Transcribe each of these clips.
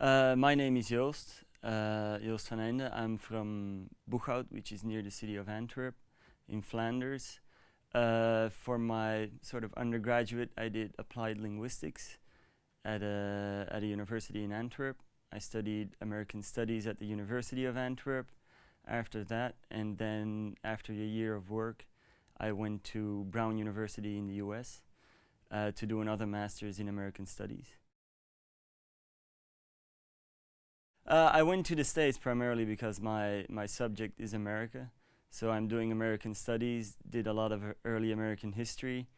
My name is Joost, Joost van Einde. I'm from Boeghout, which is near the city of Antwerp in Flanders. For my sort of undergraduate, I did applied linguistics at a university in Antwerp. I studied American Studies at the University of Antwerp after that, and then after a year of work, I went to Brown University in the US to do another master's in American Studies. I went to the States primarily because my subject is America. So I'm doing American Studies, did a lot of early American history,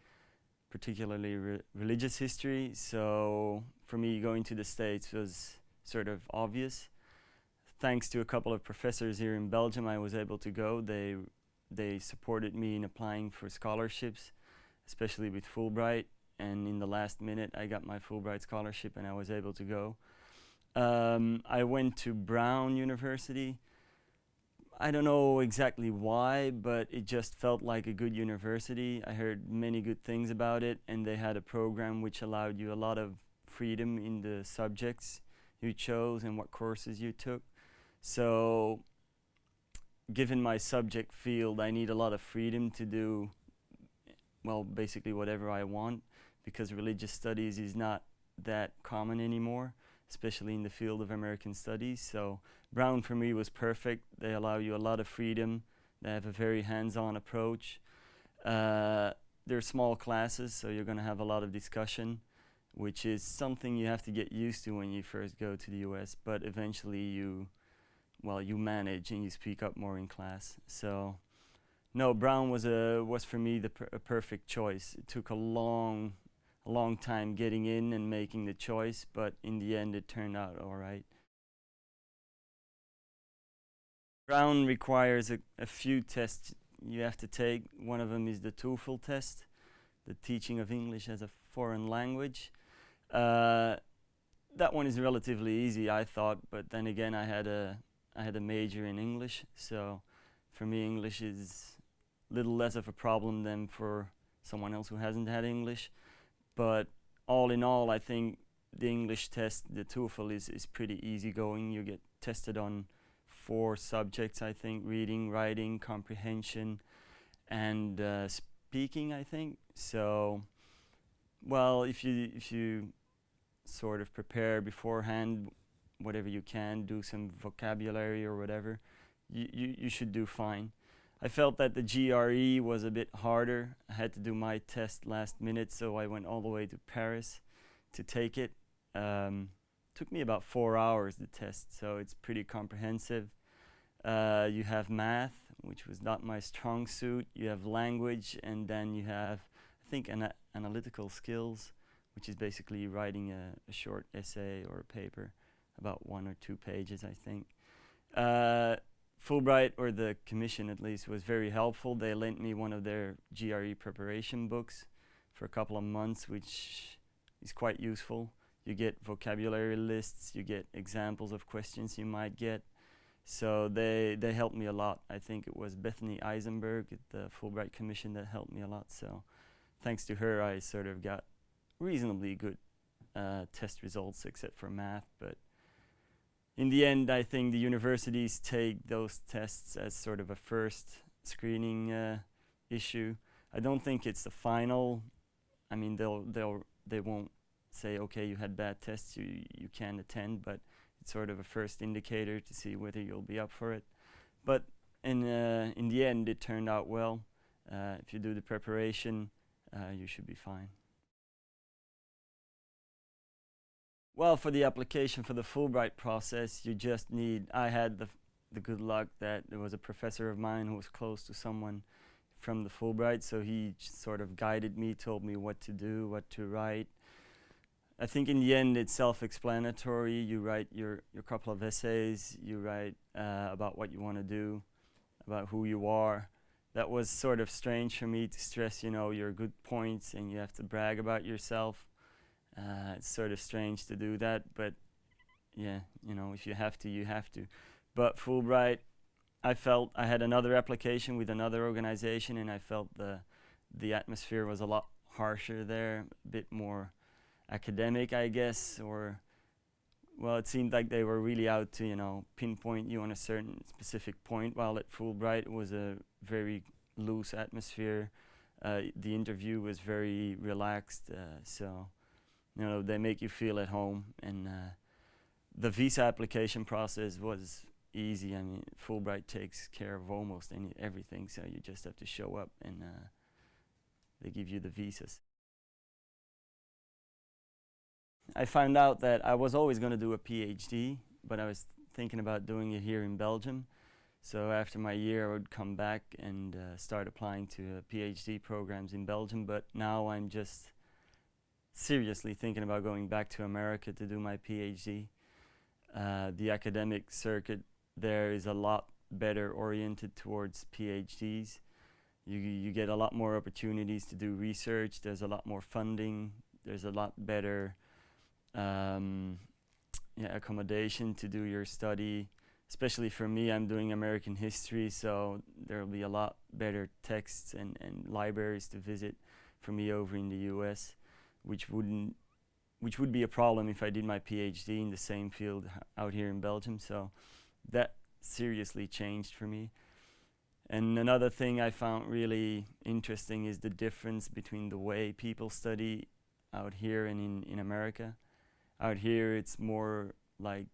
particularly religious history. So for me, going to the States was sort of obvious. Thanks to a couple of professors here in Belgium, I was able to go. They supported me in applying for scholarships, especially with Fulbright. And in the last minute, I got my Fulbright scholarship and I was able to go. I went to Brown University. I don't know exactly why, but it just felt like a good university. I heard many good things about it, and they had a program which allowed you a lot of freedom in the subjects you chose and what courses you took. So, given my subject field, I need a lot of freedom to do, well, basically whatever I want, because religious studies is not that common anymore, especially in the field of American Studies. So Brown for me was perfect. They allow you a lot of freedom. They have a very hands-on approach. They're small classes, so you're going to have a lot of discussion, which is something you have to get used to when you first go to the US, but eventually you manage and you speak up more in class. So no, Brown was for me a perfect choice. It took a long time getting in and making the choice, but in the end it turned out all right. Brown requires a few tests you have to take. One of them is the TOEFL test, the teaching of English as a foreign language. That one is relatively easy, I thought, but then again, I had a major in English, so for me, English is a little less of a problem than for someone else who hasn't had English. But all in all, I think the English test, the TOEFL, is pretty easygoing. You get tested on 4 subjects, I think: reading, writing, comprehension, and speaking, I think. So, well, if you sort of prepare beforehand, whatever you can, do some vocabulary or whatever, you should do fine. I felt that the GRE was a bit harder. I had to do my test last minute, so I went all the way to Paris to take it. Took me about 4 hours, the test, so it's pretty comprehensive. You have math, which was not my strong suit. You have language, and then you have, I think, analytical skills, which is basically writing a short essay or a paper, about 1 or 2 pages, I think. Fulbright, or the commission at least, was very helpful. They lent me one of their GRE preparation books for a couple of months, which is quite useful. You get vocabulary lists, you get examples of questions you might get. So they helped me a lot. I think it was Bethany Eisenberg at the Fulbright Commission that helped me a lot. So thanks to her, I sort of got reasonably good test results, except for math. But in the end, I think the universities take those tests as sort of a first screening issue. I don't think it's the final. I mean, they won't say, okay, you had bad tests, you can't attend, but it's sort of a first indicator to see whether you'll be up for it. But in the end, it turned out well. If you do the preparation, you should be fine. Well, for the application for the Fulbright process, you just need, I had the good luck that there was a professor of mine who was close to someone from the Fulbright, so he sort of guided me, told me what to do, what to write. I think in the end it's self-explanatory. You write your couple of essays, you write about what you want to do, about who you are. That was sort of strange for me to stress, your good points, and you have to brag about yourself. It's sort of strange to do that, but yeah, if you have to, you have to. But Fulbright, I felt I had another application with another organization, and I felt the atmosphere was a lot harsher there, a bit more academic, I guess, or well, it seemed like they were really out to, you know, pinpoint you on a certain specific point, while at Fulbright it was a very loose atmosphere. The interview was very relaxed, so, you know, they make you feel at home. And the visa application process was easy. I mean, Fulbright takes care of almost everything, so you just have to show up and they give you the visas. I found out that I was always going to do a PhD, but I was thinking about doing it here in Belgium. So after my year, I would come back and start applying to PhD programs in Belgium. But now I'm just seriously thinking about going back to America to do my PhD. The academic circuit there is a lot better oriented towards PhDs. You get a lot more opportunities to do research. There's a lot more funding. There's a lot better accommodation to do your study. Especially for me, I'm doing American history, so there will be a lot better texts and libraries to visit for me over in the US, which would be a problem if I did my PhD in the same field out here in Belgium. So that seriously changed for me. And another thing I found really interesting is the difference between the way people study out here and in America. Out here, it's more like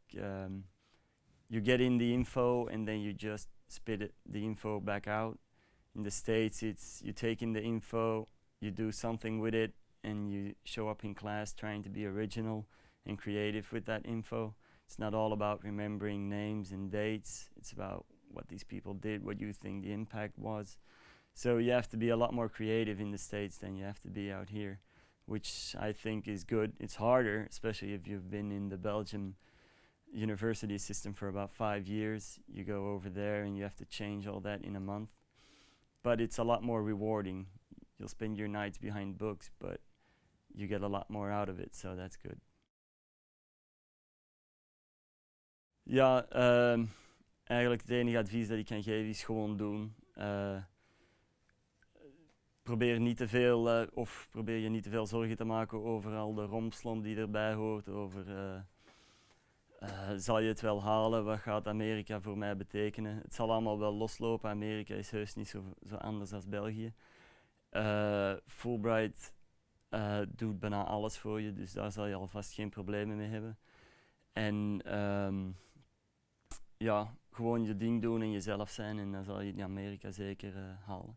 you get in the info and then you just spit the info back out. In the States, it's you take in the info, you do something with it, and you show up in class trying to be original and creative with that info. It's not all about remembering names and dates. It's about what these people did, what you think the impact was. So you have to be a lot more creative in the States than you have to be out here, which I think is good. It's harder, especially if you've been in the Belgium university system for about 5 years. You go over there and you have to change all that in a month. But it's a lot more rewarding. You'll spend your nights behind books, but you get a lot more out of it, so that's good. Ja, eigenlijk het enige advies dat ik kan geven is gewoon doen. Probeer niet te veel, of probeer je niet te veel zorgen te maken over al de rompslomp die erbij hoort, over zal je het wel halen, wat gaat Amerika voor mij betekenen. Het zal allemaal wel loslopen, Amerika is heus niet zo anders als België. Fulbright doet bijna alles voor je, dus daar zal je alvast geen problemen mee hebben. En ja, gewoon je ding doen en jezelf zijn en dan zal je het in Amerika zeker halen.